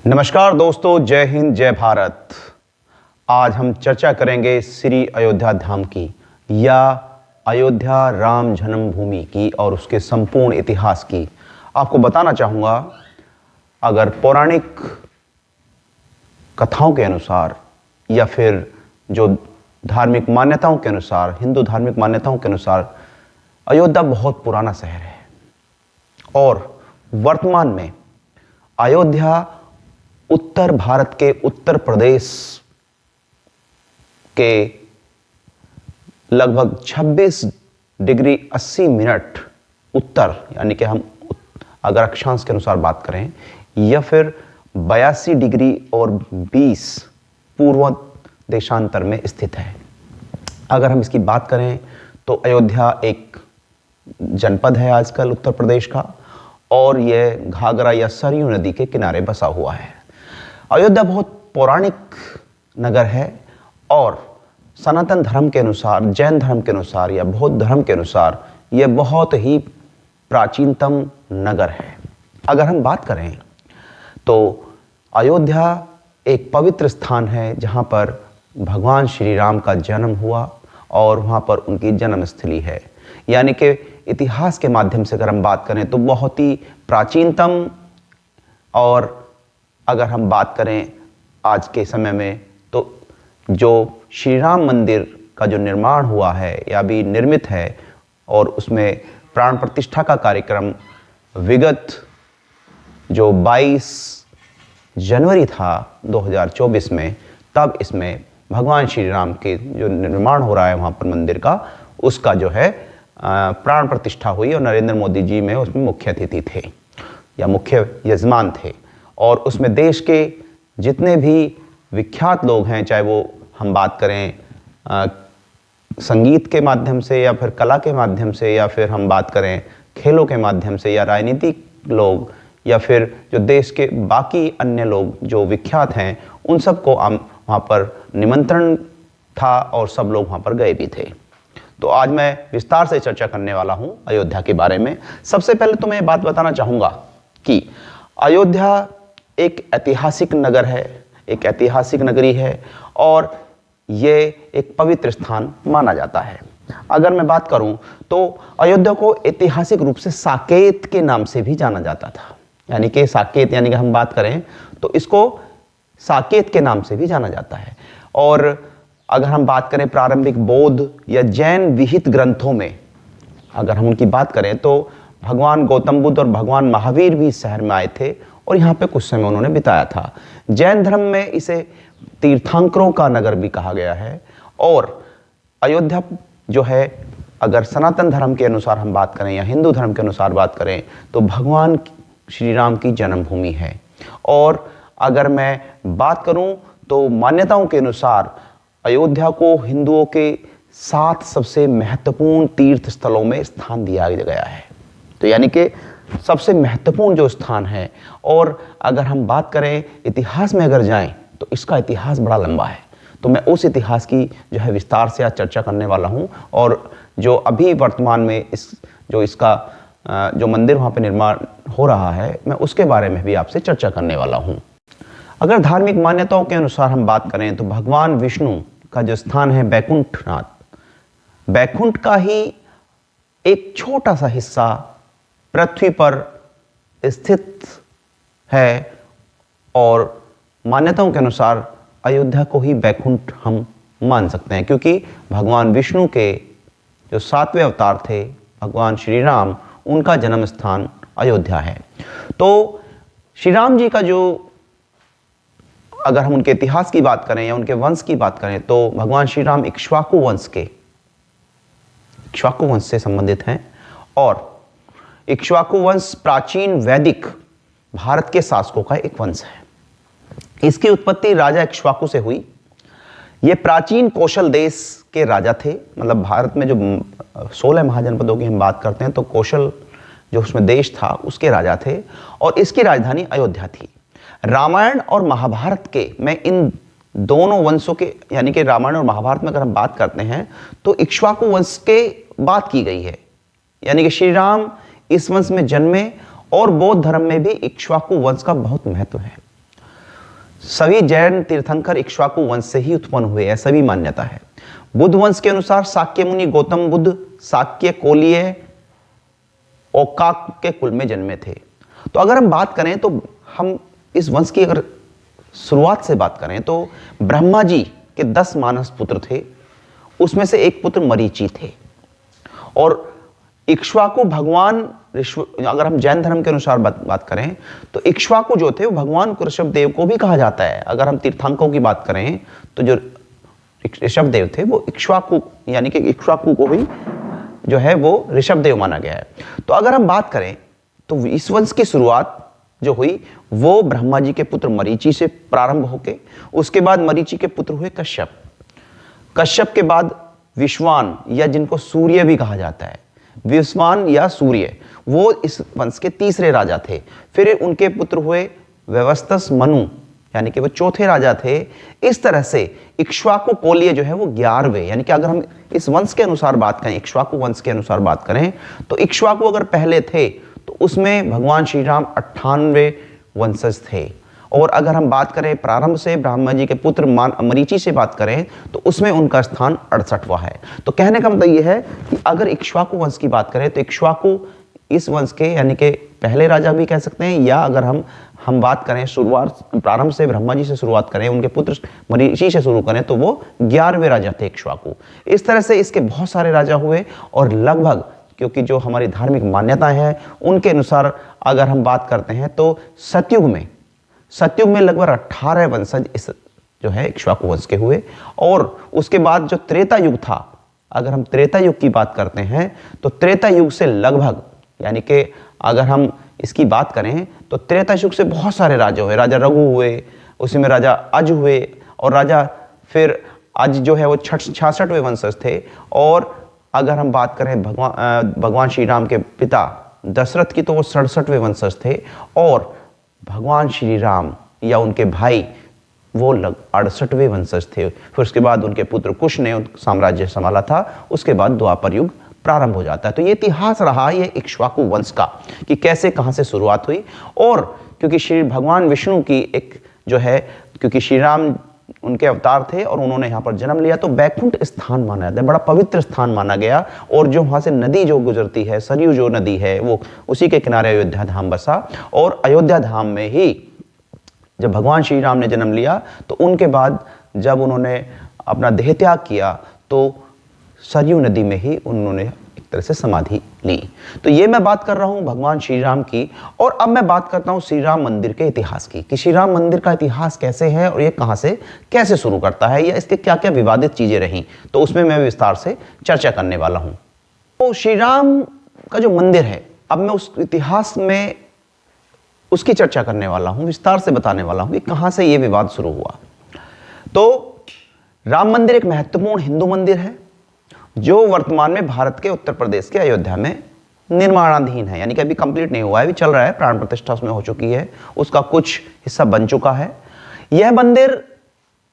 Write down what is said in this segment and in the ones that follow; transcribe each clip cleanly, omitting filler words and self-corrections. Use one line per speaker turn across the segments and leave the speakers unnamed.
नमस्कार दोस्तों, जय हिंद जय भारत। आज हम चर्चा करेंगे श्री अयोध्या धाम की या अयोध्या राम जन्मभूमि की और उसके संपूर्ण इतिहास की। आपको बताना चाहूँगा, अगर पौराणिक कथाओं के अनुसार या फिर जो धार्मिक मान्यताओं के अनुसार, हिंदू धार्मिक मान्यताओं के अनुसार अयोध्या बहुत पुराना शहर है और वर्तमान में अयोध्या उत्तर भारत के उत्तर प्रदेश के लगभग 26 डिग्री 80 मिनट उत्तर, यानी कि हम अगर अक्षांश के अनुसार बात करें, या फिर 82 डिग्री और 20 पूर्व देशांतर में स्थित है। अगर हम इसकी बात करें तो अयोध्या एक जनपद है आजकल उत्तर प्रदेश का, और यह घाघरा या सरयू नदी के किनारे बसा हुआ है। अयोध्या बहुत पौराणिक नगर है और सनातन धर्म के अनुसार, जैन धर्म के अनुसार या बौद्ध धर्म के अनुसार यह बहुत ही प्राचीनतम नगर है। अगर हम बात करें तो अयोध्या एक पवित्र स्थान है जहाँ पर भगवान श्री राम का जन्म हुआ और वहाँ पर उनकी जन्मस्थली है। यानी कि इतिहास के माध्यम से अगर हम बात करें तो बहुत ही प्राचीनतम, और अगर हम बात करें आज के समय में तो जो श्री राम मंदिर का जो निर्माण हुआ है या अभी निर्मित है और उसमें प्राण प्रतिष्ठा का कार्यक्रम विगत जो 22 जनवरी था 2024 में, तब इसमें भगवान श्री राम के जो निर्माण हो रहा है वहाँ पर मंदिर का, उसका जो है प्राण प्रतिष्ठा हुई और नरेंद्र मोदी जी में उसमें मुख्य अतिथि थे या मुख्य यजमान थे। और उसमें देश के जितने भी विख्यात लोग हैं, चाहे वो हम बात करें संगीत के माध्यम से या फिर कला के माध्यम से, या फिर हम बात करें खेलों के माध्यम से या राजनीतिक लोग, या फिर जो देश के बाकी अन्य लोग जो विख्यात हैं, उन सबको वहाँ पर निमंत्रण था और सब लोग वहाँ पर गए भी थे। तो आज मैं विस्तार से चर्चा करने वाला हूँ अयोध्या के बारे में। सबसे पहले तो मैं ये बात बताना चाहूँगा कि अयोध्या एक ऐतिहासिक नगर है, एक ऐतिहासिक नगरी है और ये एक पवित्र स्थान माना जाता है। अगर मैं बात करूं तो अयोध्या को ऐतिहासिक रूप से साकेत के नाम से भी जाना जाता था। यानी कि साकेत, यानी कि हम बात करें तो इसको साकेत के नाम से भी जाना जाता है। और अगर हम बात करें प्रारंभिक बौद्ध या जैन विहित ग्रंथों में, अगर हम उनकी बात करें तो भगवान गौतम बुद्ध और भगवान महावीर भी इस शहर में आए थे और यहाँ पे कुछ समय उन्होंने बिताया था। जैन धर्म में इसे तीर्थंकरों का नगर भी कहा गया है। और अयोध्या जो है, अगर सनातन धर्म के अनुसार हम बात करें या हिंदू धर्म के अनुसार बात करें तो भगवान श्री राम की जन्मभूमि है। और अगर मैं बात करूं तो मान्यताओं के अनुसार अयोध्या को हिंदुओं के 7 सबसे महत्वपूर्ण तीर्थ स्थलों में स्थान दिया गया है। तो यानी कि सबसे महत्वपूर्ण जो स्थान है। और अगर हम बात करें इतिहास में अगर जाएं तो इसका इतिहास बड़ा लंबा है। तो मैं उस इतिहास की जो है विस्तार से आज चर्चा करने वाला हूं। और जो अभी वर्तमान में इसका जो मंदिर वहाँ पे निर्माण हो रहा है, मैं उसके बारे में भी आपसे चर्चा करने वाला हूँ। अगर धार्मिक मान्यताओं के अनुसार हम बात करें तो भगवान विष्णु का जो स्थान है बैकुंठनाथ, बैकुंठ का ही एक छोटा सा हिस्सा पृथ्वी पर स्थित है। और मान्यताओं के अनुसार अयोध्या को ही बैकुंठ हम मान सकते हैं, क्योंकि भगवान विष्णु के जो 7वें अवतार थे भगवान श्री राम, उनका जन्म स्थान अयोध्या है। तो श्री राम जी का जो, अगर हम उनके इतिहास की बात करें या उनके वंश की बात करें तो भगवान श्री राम इक्ष्वाकु वंश से संबंधित हैं। और इक्ष्वाकु वंश प्राचीन वैदिक भारत के शासकों का एक वंश है। इसकी उत्पत्ति राजा इक्ष्वाकु से हुई। ये प्राचीन कौशल देश के राजा थे। मतलब भारत में जो 16 महाजनपदों की हम बात करते हैं तो कौशल जो उसमें देश था उसके राजा थे और इसकी राजधानी अयोध्या थी। रामायण और महाभारत के में इन दोनों वंशों के, यानी कि रामायण और महाभारत में अगर हम बात करते हैं तो इक्ष्वाकु वंश के बात की गई है। यानी कि श्री राम इस वंश में जन्मे और बौद्ध धर्म में भी इक्ष्वाकु वंश का बहुत महत्व है। सभी जैन तीर्थंकर इक्ष्वाकु वंश से ही उत्पन्न हुए, ऐसा भी मान्यता है। बुद्ध वंश के अनुसार शाक्य मुनि गौतम बुद्ध शाक्य कोलीय ओकाक के कुल में जन्मे थे। तो अगर हम बात करें तो हम इस वंश की अगर शुरुआत से बात करें तो ब्रह्मा जी के 10 मानस पुत्र थे, उसमें से एक पुत्र मरीचि थे। और इक्ष्वाकु भगवान अगर हम जैन धर्म के अनुसार बात करें तो इक्ष्वाकु जो थे वो भगवान ऋषभ देव को भी कहा जाता है। अगर हम तीर्थंकों की बात करें तो जो ऋषभ देव थे वो इक्ष्वाकु यानी कि इक्ष्वाकु को भी जो है वो ऋषभ देव माना गया है। तो अगर हम बात करें तो इस वंश की शुरुआत जो हुई वो ब्रह्मा जी के पुत्र मरीचि से प्रारंभ होके, उसके बाद मरीचि के पुत्र हुए कश्यप, कश्यप के बाद विश्वान या जिनको सूर्य भी कहा जाता है, विश्वान या सूर्य, वो इस वंश के तीसरे राजा थे। फिर उनके पुत्र हुए व्यवस्थस मनु यानी कि वो चौथे राजा थे। इस तरह से इक्ष्वाकु कोलीय जो है वो 11वें, यानी कि अगर हम इस वंश के अनुसार बात करें, इक्ष्वाकु वंश के अनुसार बात करें तो इक्ष्वाकु अगर पहले थे तो उसमें भगवान श्री राम 98वें वंशज थे। और अगर हम बात करें प्रारंभ से ब्रह्मा जी के पुत्र मरीचि से बात करें तो उसमें उनका स्थान 68वां है। तो कहने का मतलब यह है कि अगर इक्ष्वाकु वंश की बात करें तो इक्ष्वाकु इस वंश के यानी कि पहले राजा भी कह सकते हैं, या अगर हम बात करें शुरुआत प्रारंभ से ब्रह्मा जी से शुरुआत करें, उनके पुत्र मरीचि से शुरू करें तो वो 11वें राजा थे इक्ष्वाकु। इस तरह से इसके बहुत सारे राजा हुए और लगभग, क्योंकि जो हमारी धार्मिक मान्यताएं हैं उनके अनुसार अगर हम बात करते हैं तो सतयुग में लगभग 18 वंशज इस जो है इक्ष्वाकु वंश के हुए। और उसके बाद जो त्रेता युग था, अगर हम त्रेता युग की बात करते हैं तो त्रेता युग से लगभग, यानी कि अगर हम इसकी बात करें तो त्रेता युग से बहुत सारे राजा हुए। राजा रघु हुए, उसी में राजा अज हुए, और राजा फिर अज जो है वो 66वें वंशज थे। और अगर हम बात करें भगवान श्री राम के पिता दशरथ की तो वो 67वें वंशज थे। और भगवान श्री राम या उनके भाई वो 68वें वंशज थे। फिर उसके बाद उनके पुत्र कुश ने साम्राज्य संभाला था। उसके बाद द्वापर युग प्रारंभ हो जाता है। तो ये इतिहास रहा ये इक्ष्वाकु वंश का कि कैसे कहां से शुरुआत हुई। और क्योंकि श्री भगवान विष्णु की एक जो है, क्योंकि श्री राम उनके अवतार थे और उन्होंने यहाँ पर जन्म लिया तो बैकुंठ स्थान माना जाता है, बड़ा पवित्र स्थान माना गया। और जो वहाँ से नदी जो गुजरती है, सरयू जो नदी है, वो उसी के किनारे अयोध्या धाम बसा। और अयोध्या धाम में ही जब भगवान श्री राम ने जन्म लिया तो उनके बाद जब उन्होंने अपना देह त्याग किया तो सरयू नदी में ही उन्होंने एक तरह से समाधि ली। तो ये मैं बात कर रहा हूँ भगवान श्री राम की। और अब मैं बात करता हूँ श्री राम मंदिर के इतिहास की, कि श्री राम मंदिर का इतिहास कैसे है और ये कहाँ से कैसे शुरू करता है, या इसके क्या क्या विवादित चीज़ें रहीं, तो उसमें मैं विस्तार से चर्चा करने वाला हूँ। तो श्री राम का जो मंदिर है, अब मैं उस इतिहास में उसकी चर्चा करने वाला हूँ, विस्तार से बताने वाला हूँ कि कहाँ से ये विवाद शुरू हुआ। तो राम मंदिर एक महत्वपूर्ण हिंदू मंदिर है जो वर्तमान में भारत के उत्तर प्रदेश के अयोध्या में निर्माणाधीन है, यानी कि अभी कंप्लीट नहीं हुआ है, अभी चल रहा है, प्राण प्रतिष्ठा उसमें हो चुकी है, उसका कुछ हिस्सा बन चुका है। यह मंदिर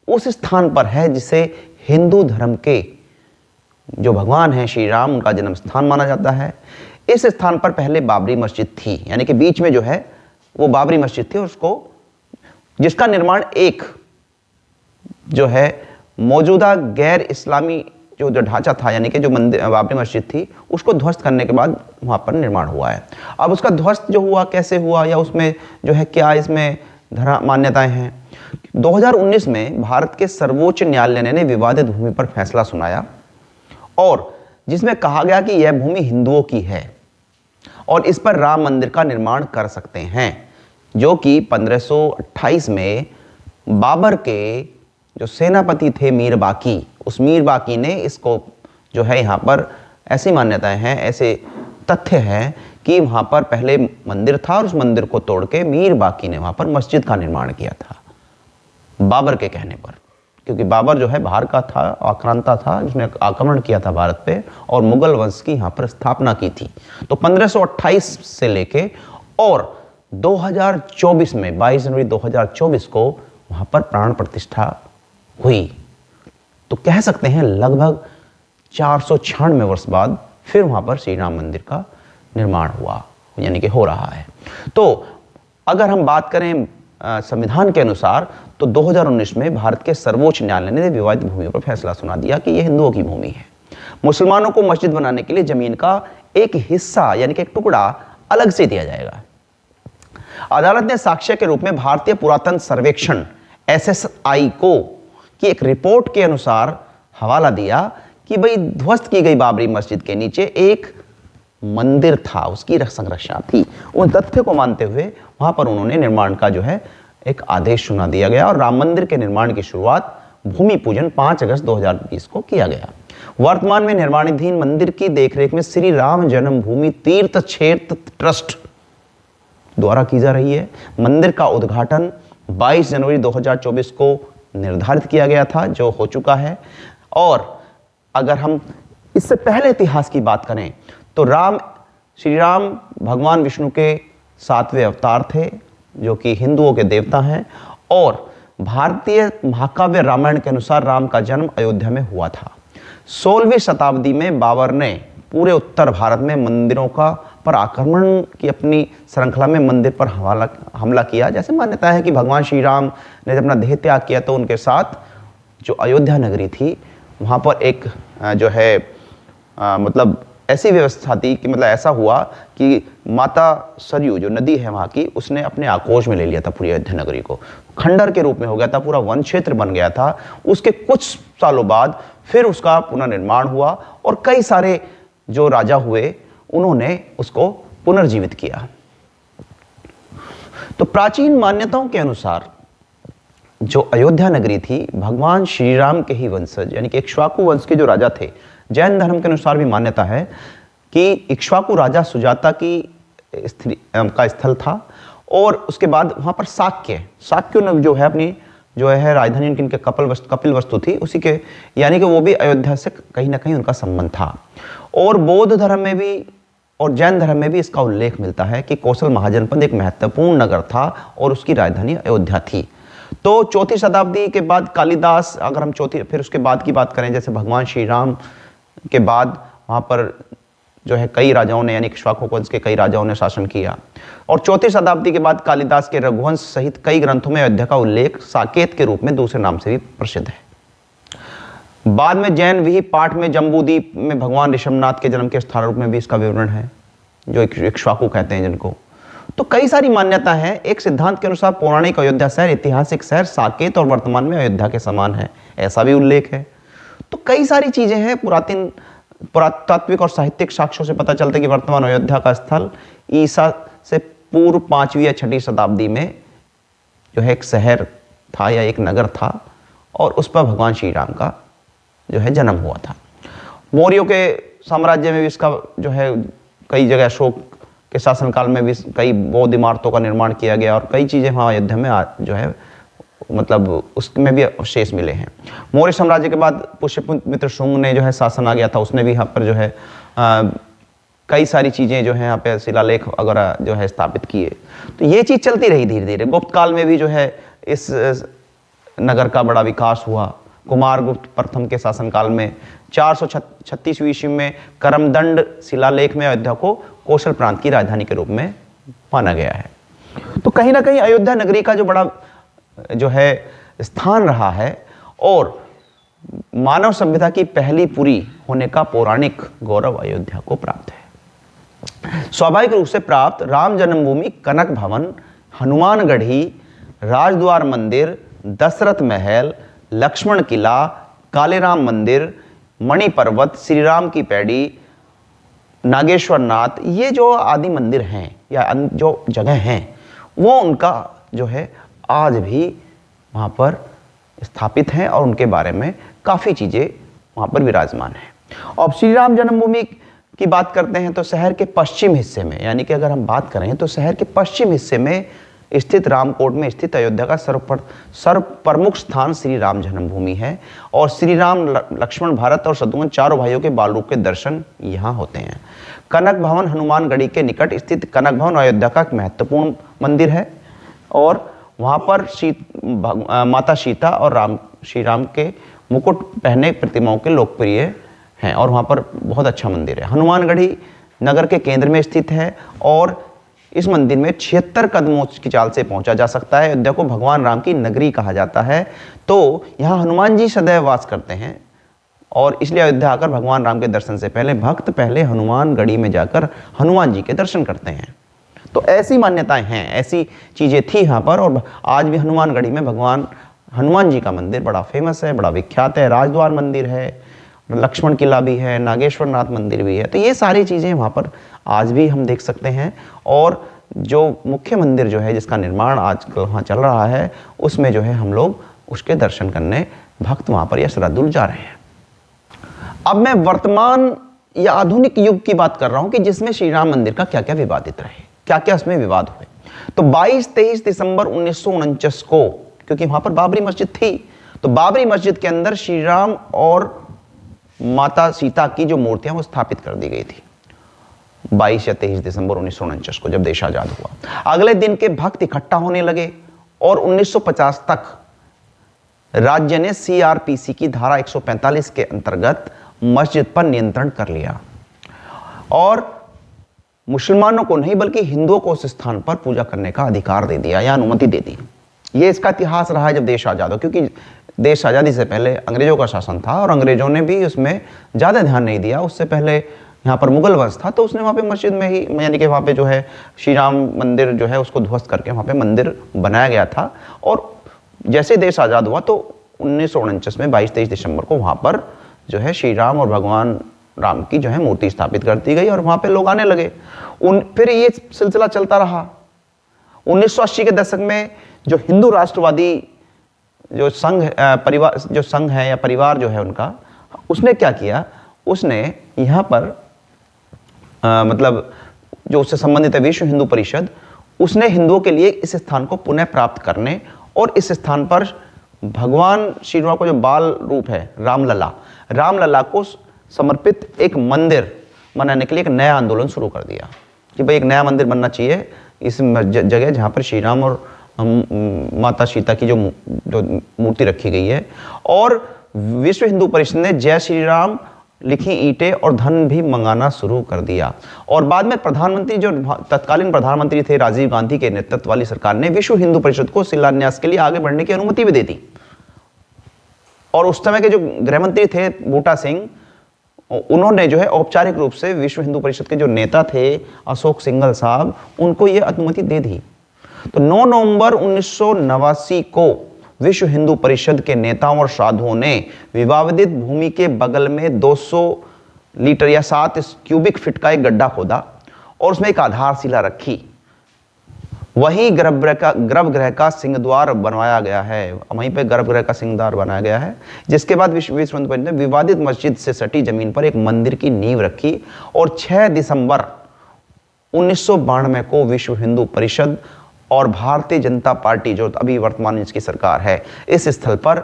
उस स्थान पर है जिसे हिंदू धर्म के जो भगवान हैं श्री राम, उनका जन्म स्थान माना जाता है। इस स्थान पर पहले बाबरी मस्जिद थी, यानी कि बीच में जो है वो बाबरी मस्जिद थी, उसको जिसका निर्माण एक जो है मौजूदा गैर इस्लामी जो ढांचा था, यानी कि जो मंदिर बाबरी मस्जिद थी, उसको ध्वस्त करने के बाद वहाँ पर निर्माण हुआ है। अब उसका ध्वस्त जो हुआ कैसे हुआ, या उसमें जो है क्या इसमें मान्यताएं हैं। 2019 में भारत के सर्वोच्च न्यायालय ने विवादित भूमि पर फैसला सुनाया और जिसमें कहा गया कि यह भूमि हिंदुओं की है और इस पर राम मंदिर का निर्माण कर सकते हैं, जो कि 1528 में बाबर के जो सेनापति थे मीर बाकी, उस मीर बाकी ने इसको जो है यहाँ पर ऐसी मान्यताएं हैं, ऐसे तथ्य हैं कि वहाँ पर पहले मंदिर था और उस मंदिर को तोड़ के मीर बाकी ने वहाँ पर मस्जिद का निर्माण किया था बाबर के कहने पर, क्योंकि बाबर जो है बाहर का था, आक्रांता था, जिसने आक्रमण किया था भारत पे और मुगल वंश की यहाँ पर स्थापना की थी। तो 1528 से लेके और 2024 में 22 जनवरी 2024 को वहाँ पर प्राण प्रतिष्ठा हुई। तो कह सकते हैं लगभग 496 वर्ष बाद फिर वहाँ पर श्री राम मंदिर का निर्माण हुआ, यानी कि हो रहा है। तो अगर हम बात करें संविधान के अनुसार तो 2019 में भारत के सर्वोच्च न्यायालय ने विवादित भूमि पर फैसला सुना दिया कि यह हिंदुओं की भूमि है। मुसलमानों को मस्जिद बनाने के लिए जमीन का एक हिस्सा यानी कि एक टुकड़ा अलग से दिया जाएगा। अदालत ने साक्ष्य के रूप में भारतीय पुरातन सर्वेक्षण SSI को की एक रिपोर्ट के अनुसार हवाला दिया कि भाई ध्वस्त की गई बाबरी मस्जिद के नीचे एक मंदिर था, उसकी संरचना थी। उन तथ्य को मानते हुए वहां पर उन्होंने निर्माण का जो है एक आदेश सुना दिया गया और राम मंदिर के निर्माण की शुरुआत भूमि पूजन 5 अगस्त 2020 को किया गया। वर्तमान में निर्माणाधीन मंदिर की देखरेख में श्री राम जन्मभूमि तीर्थ क्षेत्र ट्रस्ट द्वारा की जा रही है। मंदिर का उद्घाटन 22 जनवरी 2024 को निर्धारित किया गया था, जो हो चुका है। और अगर हम इससे पहले इतिहास की बात करें तो श्री राम भगवान विष्णु के 7वें अवतार थे, जो कि हिंदुओं के देवता हैं। और भारतीय महाकाव्य रामायण के अनुसार राम का जन्म अयोध्या में हुआ था। 16वीं शताब्दी में बाबर ने पूरे उत्तर भारत में मंदिरों पर आक्रमण की अपनी श्रृंखला में मंदिर पर हमला किया। जैसे मान्यता है कि भगवान श्री राम ने जब अपना देह त्याग किया तो उनके साथ जो अयोध्या नगरी थी वहाँ पर एक जो है मतलब ऐसी व्यवस्था थी कि मतलब ऐसा हुआ कि माता सरयू जो नदी है वहाँ की, उसने अपने आकोश में ले लिया था पूरी अयोध्या नगरी को। खंडर के रूप में हो गया था, पूरा वन क्षेत्र बन गया था। उसके कुछ सालों बाद फिर उसका पुनर्निर्माण हुआ और कई सारे जो राजा हुए उन्होंने उसको पुनर्जीवित किया। तो प्राचीन मान्यताओं के अनुसार जो अयोध्या नगरी थी भगवान श्री राम के ही वंशज यानी कि इक्ष्वाकु वंश के जो राजा थे। जैन धर्म के अनुसार भी मान्यता है कि इक्ष्वाकु राजा सुजाता की का स्थल था। और उसके बाद वहां पर साक्य जो है अपनी जो है राजधानी इनके कपिल वस्तु थी, उसी के यानी कि वो भी अयोध्या से कहीं ना कहीं उनका संबंध था। और बौद्ध धर्म में भी और जैन धर्म में भी इसका उल्लेख मिलता है कि कौशल महाजनपद एक महत्वपूर्ण नगर था और उसकी राजधानी अयोध्या थी। तो 4वीं शताब्दी के बाद कालिदास, अगर हम फिर उसके बाद की बात करें, जैसे भगवान श्री राम के बाद वहाँ पर जो है कई राजाओं ने यानी इक्ष्वाकु वंश के कई राजाओं ने शासन किया। और 4वीं शताब्दी के बाद कालिदास के रघुवंश सहित कई ग्रंथों में अयोध्या का उल्लेख साकेत के रूप में दूसरे नाम से भी प्रसिद्ध है। बाद में जैन विहि पाठ में जम्बूद्वीप में भगवान ऋषभनाथ के जन्म के स्थान रूप में भी इसका विवरण है, जो इक्ष्वाकु कहते हैं जिनको। तो कई सारी मान्यता है। एक सिद्धांत के अनुसार पौराणिक अयोध्या शहर ऐतिहासिक शहर साकेत और वर्तमान में अयोध्या के समान है, ऐसा भी उल्लेख है। तो कई सारी चीजें हैं। पुरातात्विक और साहित्यिक साक्ष्यों से पता चलता है कि वर्तमान अयोध्या का स्थल ईसा से पूर्व 5वीं या 6वीं शताब्दी में जो है एक शहर था या एक नगर था और उस पर भगवान श्री राम का जो है जन्म हुआ था। मौर्यों के साम्राज्य में भी इसका जो है कई जगह अशोक के शासनकाल में भी कई बौद्ध इमारतों का निर्माण किया गया और कई चीज़ें वहाँ अयोध्या में जो है मतलब उसमें भी अवशेष मिले हैं। मौर्य साम्राज्य के बाद पुष्यमित्र शुंग ने जो है शासन आ गया था, उसने भी यहाँ पर जो है कई सारी चीज़ें जो है यहाँ पे शिलालेख वगैरह जो है स्थापित किए। तो ये चीज़ चलती रही धीरे धीरे। गुप्त काल में भी जो है इस नगर का बड़ा विकास हुआ। कुमारगुप्त प्रथम के शासनकाल में 436 ईस्वी में करमदंड शिलालेख में अयोध्या को कौशल प्रांत की राजधानी के रूप में माना गया है। तो कहीं ना कहीं अयोध्या नगरी का जो बड़ा जो है स्थान रहा है और मानव सभ्यता की पहली पूरी होने का पौराणिक गौरव अयोध्या को प्राप्त है। स्वाभाविक रूप से प्राप्त राम जन्मभूमि, कनक भवन, हनुमानगढ़ी, राजद्वार मंदिर, दशरथ महल, लक्ष्मण किला, कालेराम मंदिर, मणि पर्वत, श्री राम की पैड़ी, नागेश्वर नाथ, ये जो आदि मंदिर हैं या जो जगह हैं वो उनका जो है आज भी वहाँ पर स्थापित हैं और उनके बारे में काफ़ी चीज़ें वहाँ पर विराजमान हैं। अब श्री राम जन्मभूमि की बात करते हैं तो शहर के पश्चिम हिस्से में, यानी कि अगर हम बात करें तो शहर के पश्चिम हिस्से में स्थित रामकोट में स्थित अयोध्या का सर्व प्रमुख स्थान श्री राम जन्मभूमि है और श्री राम, लक्ष्मण, भरत और शत्रुघ्न चारों भाइयों के बाल रूप के दर्शन यहाँ होते हैं। कनक भवन हनुमानगढ़ी के निकट स्थित कनक भवन अयोध्या का एक महत्वपूर्ण मंदिर है और वहाँ पर माता सीता और श्री राम के मुकुट पहने प्रतिमाओं के लोकप्रिय हैं और वहाँ पर बहुत अच्छा मंदिर है। हनुमानगढ़ी नगर के केंद्र में स्थित है और इस मंदिर में 76 कदमों की चाल से पहुंचा जा सकता है। अयोध्या को भगवान राम की नगरी कहा जाता है। तो यहाँ हनुमान जी सदैव वास करते हैं और इसलिए अयोध्या आकर भगवान राम के दर्शन से पहले भक्त पहले हनुमानगढ़ी में जाकर हनुमान जी के दर्शन करते हैं। तो ऐसी मान्यताएं हैं, ऐसी चीज़ें थी यहाँ पर। और आज भी हनुमानगढ़ी में भगवान हनुमान जी का मंदिर बड़ा फेमस है, बड़ा विख्यात है। राजद्वार मंदिर है, लक्ष्मण किला भी है, नागेश्वर नाथ मंदिर भी है। तो ये सारी चीज़ें वहाँ पर आज भी हम देख सकते हैं। और जो मुख्य मंदिर जो है जिसका निर्माण आजकल वहाँ चल रहा है, उसमें जो है हम लोग उसके दर्शन करने भक्त वहाँ पर या श्रद्धालु जा रहे हैं। अब मैं वर्तमान या आधुनिक युग की बात कर रहा हूँ कि जिसमें श्री राम मंदिर का क्या क्या विवादित रहे, क्या क्या उसमें विवाद हुए। तो 22-23 दिसंबर 1949 को, क्योंकि वहाँ पर बाबरी मस्जिद थी, तो बाबरी मस्जिद के अंदर श्री राम और माता सीता की जो मूर्तियां वो स्थापित कर दी गई थी 22 या 23 दिसंबर 1949 को, जब देश आजाद हुआ। अगले दिन के भक्त इकट्ठा होने लगे और 1950 तक राज्य ने सीआरपीसी की धारा 145 के अंतर्गत मस्जिद पर नियंत्रण कर लिया और मुसलमानों को नहीं बल्कि हिंदुओं को उस स्थान पर पूजा करने का अधिकार दे दिया या अनुमति दे दी। ये इसका इतिहास रहा है जब देश आजाद हो, क्योंकि देश आज़ादी से पहले अंग्रेजों का शासन था और अंग्रेजों ने भी उसमें ज़्यादा ध्यान नहीं दिया। उससे पहले यहाँ पर मुगल वंश था, तो उसने वहाँ पे मस्जिद में ही, यानी कि वहाँ पे जो है श्री राम मंदिर जो है उसको ध्वस्त करके वहाँ पे मंदिर बनाया गया था। और जैसे देश आज़ाद हुआ तो 1949 में 22-23 दिसंबर को वहाँ पर जो है श्री राम और भगवान राम की जो है मूर्ति स्थापित कर दी गई और वहाँ पे लोग आने लगे। फिर ये सिलसिला चलता रहा। 1980 के दशक में जो हिंदू राष्ट्रवादी जो संघ है या परिवार जो है उनका, उसने क्या किया, उसने यहाँ पर मतलब जो उससे संबंधित है विश्व हिंदू परिषद, उसने हिंदुओं के लिए इस स्थान को पुनः प्राप्त करने और इस स्थान पर भगवान श्री राम को जो बाल रूप है रामलला को समर्पित एक मंदिर बनाने के लिए एक नया आंदोलन शुरू कर दिया कि भाई एक नया मंदिर बनना चाहिए इस जगह जहाँ पर श्री राम और माता सीता की जो मूर्ति रखी गई है। और विश्व हिंदू परिषद ने जय श्री राम लिखी ईंटें और धन भी मंगाना शुरू कर दिया। और बाद में प्रधानमंत्री जो तत्कालीन प्रधानमंत्री थे राजीव गांधी के नेतृत्व वाली सरकार ने विश्व हिंदू परिषद को शिलान्यास के लिए आगे बढ़ने की अनुमति भी दे दी। और उस समय के जो गृह मंत्री थे बूटा सिंह, उन्होंने जो है औपचारिक रूप से विश्व हिंदू परिषद के जो नेता थे अशोक सिंघल साहब, उनको ये अनुमति दे दी। तो 9 नवंबर 1989 को विश्व हिंदू परिषद के नेताओं और साधुओं ने विवादित भूमि के बगल में 200 लीटर या 7 क्यूबिक फीट का एक गड्ढा खोदा और उसमें एक आधारशिला रखी। वहीं गर्भगृह का सिंहद्वार बनवाया गया है, वहीं पे गर्भगृह का सिंहद्वार बनाया गया है, जिसके बाद विश्व हिंदू परिषद ने विवादित मस्जिद से सटी जमीन पर एक मंदिर की नींव रखी। और 6 दिसंबर 1992 को विश्व हिंदू परिषद और भारतीय जनता पार्टी जो अभी वर्तमान इसकी सरकार है, इस स्थल पर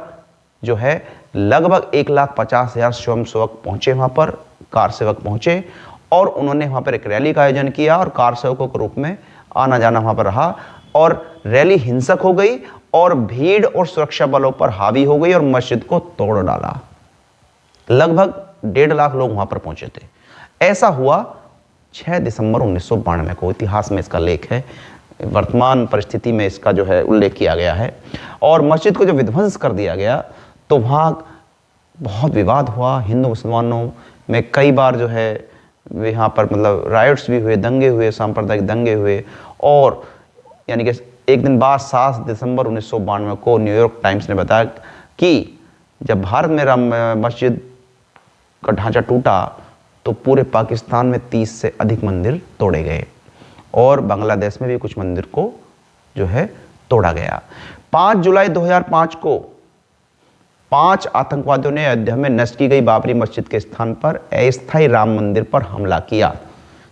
जो है लगभग 1,50,000 स्वयंसेवक पहुंचे, वहां पर कार सेवक पहुंचे और उन्होंने वहां पर एक रैली का आयोजन किया और कार सेवकों के रूप में आना जाना वहां पर रहा। और रैली हिंसक हो गई और भीड़ और सुरक्षा बलों पर हावी हो गई और मस्जिद को तोड़ डाला। लगभग 1.5 लाख लोग वहां पर पहुंचे थे। ऐसा हुआ 6 दिसंबर 1992 को, इतिहास में इसका लेख है, वर्तमान परिस्थिति में इसका जो है उल्लेख किया गया है। और मस्जिद को जब विध्वंस कर दिया गया तो वहाँ बहुत विवाद हुआ, हिंदू मुसलमानों में कई बार जो है यहाँ पर मतलब राइट्स भी हुए, दंगे हुए, सांप्रदायिक दंगे हुए। और यानी कि एक दिन बाद 7 दिसंबर 1992 को न्यूयॉर्क टाइम्स ने बताया कि जब भारत में राम मस्जिद का ढांचा टूटा तो पूरे पाकिस्तान में 30 से अधिक मंदिर तोड़े गए और बांग्लादेश में भी कुछ मंदिर को जो है तोड़ा गया। 5 जुलाई 2005 को 5 आतंकवादियों ने अयोध्या में नष्ट की गई बाबरी मस्जिद के स्थान पर अस्थायी राम मंदिर पर हमला किया।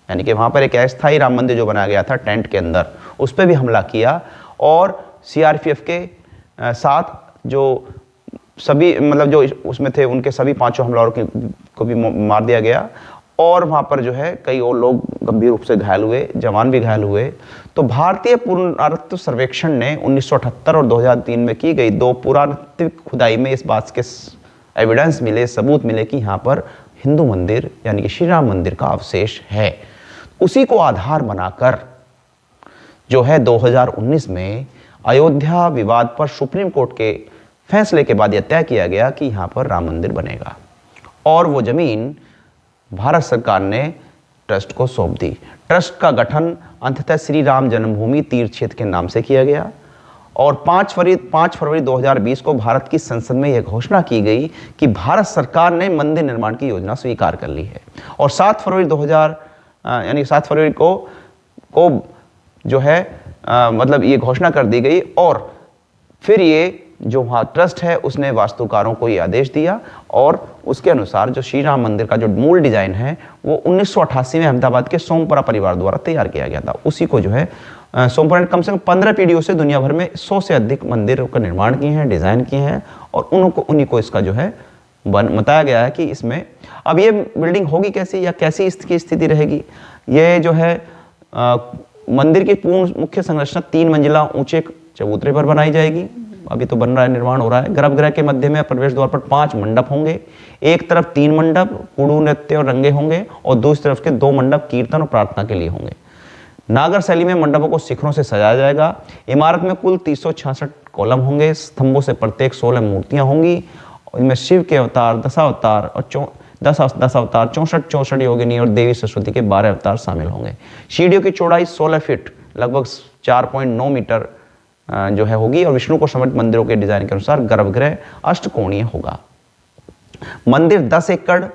यानी कि वहाँ पर एक अस्थायी राम मंदिर जो बनाया गया था टेंट के अंदर, उस पर भी हमला किया। और सीआरपीएफ के साथ जो सभी मतलब जो उसमें थे उनके सभी 5 हमलावरों को भी मार दिया गया। और वहाँ पर जो है कई और लोग गंभीर रूप से घायल हुए, जवान भी घायल हुए। तो भारतीय पुरातत्व सर्वेक्षण ने 1978 और 2003 में की गई 2 पुरातत्विक खुदाई में इस बात के एविडेंस मिले, सबूत मिले कि यहाँ पर हिंदू मंदिर यानी कि श्री राम मंदिर का अवशेष है। उसी को आधार बनाकर जो है 2019 में अयोध्या विवाद पर सुप्रीम कोर्ट के फैसले के बाद यह तय किया गया कि यहाँ पर राम मंदिर बनेगा और वो ज़मीन भारत सरकार ने ट्रस्ट को सौंप दी। ट्रस्ट का गठन अंततः श्री राम जन्मभूमि तीर्थ क्षेत्र के नाम से किया गया और 5 फरवरी 2020 को भारत की संसद में यह घोषणा की गई कि भारत सरकार ने मंदिर निर्माण की योजना स्वीकार कर ली है और 7 फरवरी को जो है मतलब ये घोषणा कर दी गई और फिर ये जो वहाँ ट्रस्ट है उसने वास्तुकारों को ये आदेश दिया और उसके अनुसार जो श्री राम मंदिर का जो मूल डिजाइन है वो 1988 में अहमदाबाद के सोमपुरा परिवार द्वारा तैयार किया गया था। उसी को जो है सोमपुरा ने कम से कम 15 पीढ़ियों से दुनिया भर में 100 से अधिक मंदिरों का निर्माण किए हैं, डिजाइन किए हैं और उन्हीं को इसका जो है बताया गया है कि इसमें अब ये बिल्डिंग होगी कैसी या कैसी इसकी स्थिति रहेगी। ये जो है मंदिर की पूर्ण मुख्य संरचना 3 मंजिला ऊंचे चबूतरे पर बनाई जाएगी। अभी तो बन रहा है, निर्माण हो रहा है। गर्भगृह के मध्य में प्रवेश द्वार पर 5 मंडप होंगे। एक तरफ 3 मंडप कुड़ू नृत्य और रंगे होंगे और दूसरी तरफ के 2 मंडप कीर्तन और प्रार्थना के लिए होंगे। नागर शैली में मंडपों को शिखरों से सजाया जाएगा। इमारत में कुल 366 कॉलम होंगे। स्तंभों से प्रत्येक 16 मूर्तियां होंगी। इनमें शिव के अवतार, दशावतार और 64 योगिनी और देवी सरस्वती के 12 अवतार शामिल होंगे। सीढ़ियों की चौड़ाई 16 फीट लगभग 4.9 मीटर जो है होगी और विष्णु को समर्पित मंदिरों के डिजाइन के अनुसार गर्भगृह अष्टकोणीय होगा। मंदिर 10 एकड़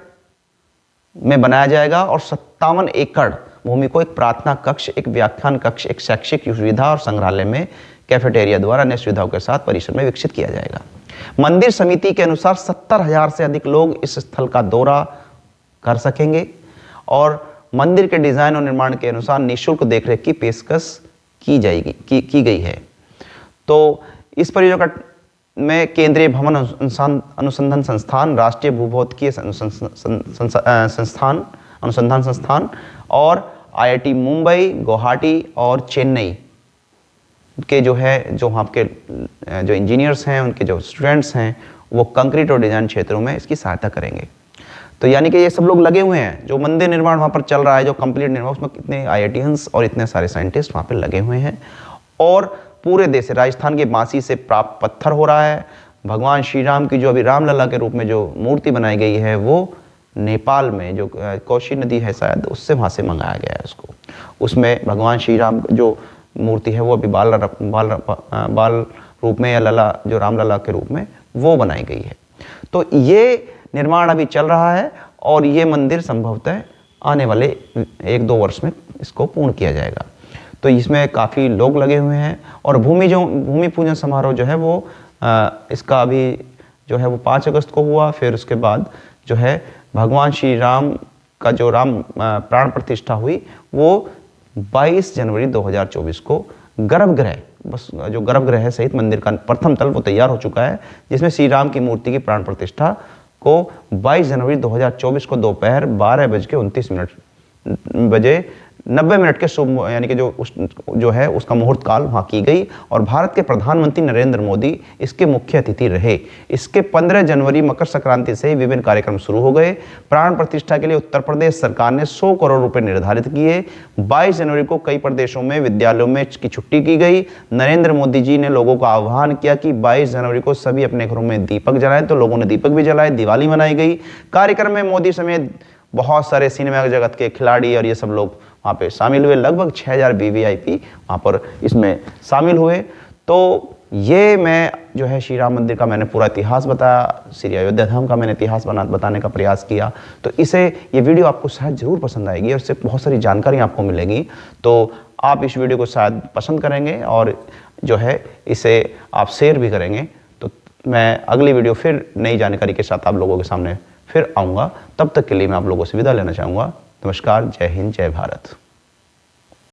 में बनाया जाएगा और 57 एकड़ भूमि को एक प्रार्थना कक्ष, एक व्याख्यान कक्ष, एक शैक्षिक सुविधा और संग्रहालय में कैफेटेरिया द्वारा अन्य सुविधाओं के साथ परिसर में विकसित किया जाएगा। मंदिर समिति के अनुसार 70,000 से अधिक लोग इस स्थल का दौरा कर सकेंगे और मंदिर के डिजाइन और निर्माण के अनुसार निःशुल्क देखरेख की पेशकश की गई है। तो इस परियोजना में केंद्रीय भवन अनुसंधान संस्थान, राष्ट्रीय भूभौतिकीय अनुसंधान संस्थान और IIT मुंबई, गुवाहाटी और चेन्नई के जो वहाँ के जो इंजीनियर्स हैं, उनके जो स्टूडेंट्स हैं, वो कंक्रीट और डिजाइन क्षेत्रों में इसकी सहायता करेंगे। तो यानी कि ये सब लोग लगे हुए हैं। जो मंदिर निर्माण वहाँ पर चल रहा है, जो कंप्लीट निर्माण, उसमें कितने IITians और इतने सारे साइंटिस्ट वहाँ पर लगे हुए हैं और पूरे देश से, राजस्थान के बांसी से प्राप्त पत्थर हो रहा है। भगवान श्री राम की जो अभी रामलला के रूप में जो मूर्ति बनाई गई है वो नेपाल में जो कोशी नदी है शायद, उससे वहाँ से मंगाया गया है उसको। उसमें भगवान श्री राम जो मूर्ति है वो अभी बाल रूप में या लला जो रामलला के रूप में वो बनाई गई है। तो ये निर्माण अभी चल रहा है और ये मंदिर संभवतः आने वाले 1-2 वर्ष में इसको पूर्ण किया जाएगा। तो इसमें काफ़ी लोग लगे हुए हैं और भूमि पूजन समारोह जो है वो इसका अभी जो है वो 5 अगस्त को हुआ। फिर उसके बाद जो है भगवान श्री राम का जो प्राण प्रतिष्ठा हुई वो 22 जनवरी 2024 को गर्भगृह सहित मंदिर का प्रथम तल वो तैयार हो चुका है, जिसमें श्री राम की मूर्ति की प्राण प्रतिष्ठा को 22 जनवरी 2024 को दोपहर 12:29 90 मिनट के शुभ यानी कि जो है उसका मुहूर्त काल वहाँ की गई और भारत के प्रधानमंत्री नरेंद्र मोदी इसके मुख्य अतिथि रहे। इसके 15 जनवरी मकर संक्रांति से ही विभिन्न कार्यक्रम शुरू हो गए। प्राण प्रतिष्ठा के लिए उत्तर प्रदेश सरकार ने 100 करोड़ रुपए निर्धारित किए। 22 जनवरी को कई प्रदेशों में विद्यालयों में की छुट्टी की गई। नरेंद्र मोदी जी ने लोगों का आह्वान किया कि 22 जनवरी को सभी अपने घरों में दीपक जलाएं, तो लोगों ने दीपक भी जलाए, दिवाली मनाई गई। कार्यक्रम में मोदी समेत बहुत सारे सिनेमा जगत के खिलाड़ी और ये सब लोग वहाँ पे शामिल हुए। लगभग 6000 VVIP वहाँ पर इसमें शामिल हुए। तो ये मैं जो है श्री राम मंदिर का मैंने पूरा इतिहास बताया, श्री अयोध्या धाम का मैंने इतिहास बताने का प्रयास किया। तो ये वीडियो आपको शायद ज़रूर पसंद आएगी और इससे बहुत सारी जानकारी आपको मिलेगी। तो आप इस वीडियो को शायद पसंद करेंगे और जो है इसे आप शेयर भी करेंगे। तो मैं अगली वीडियो फिर नई जानकारी के साथ आप लोगों के सामने फिर आऊँगा। तब तक के लिए मैं आप लोगों से विदा लेना चाहूँगा। नमस्कार, जय हिंद, जय भारत।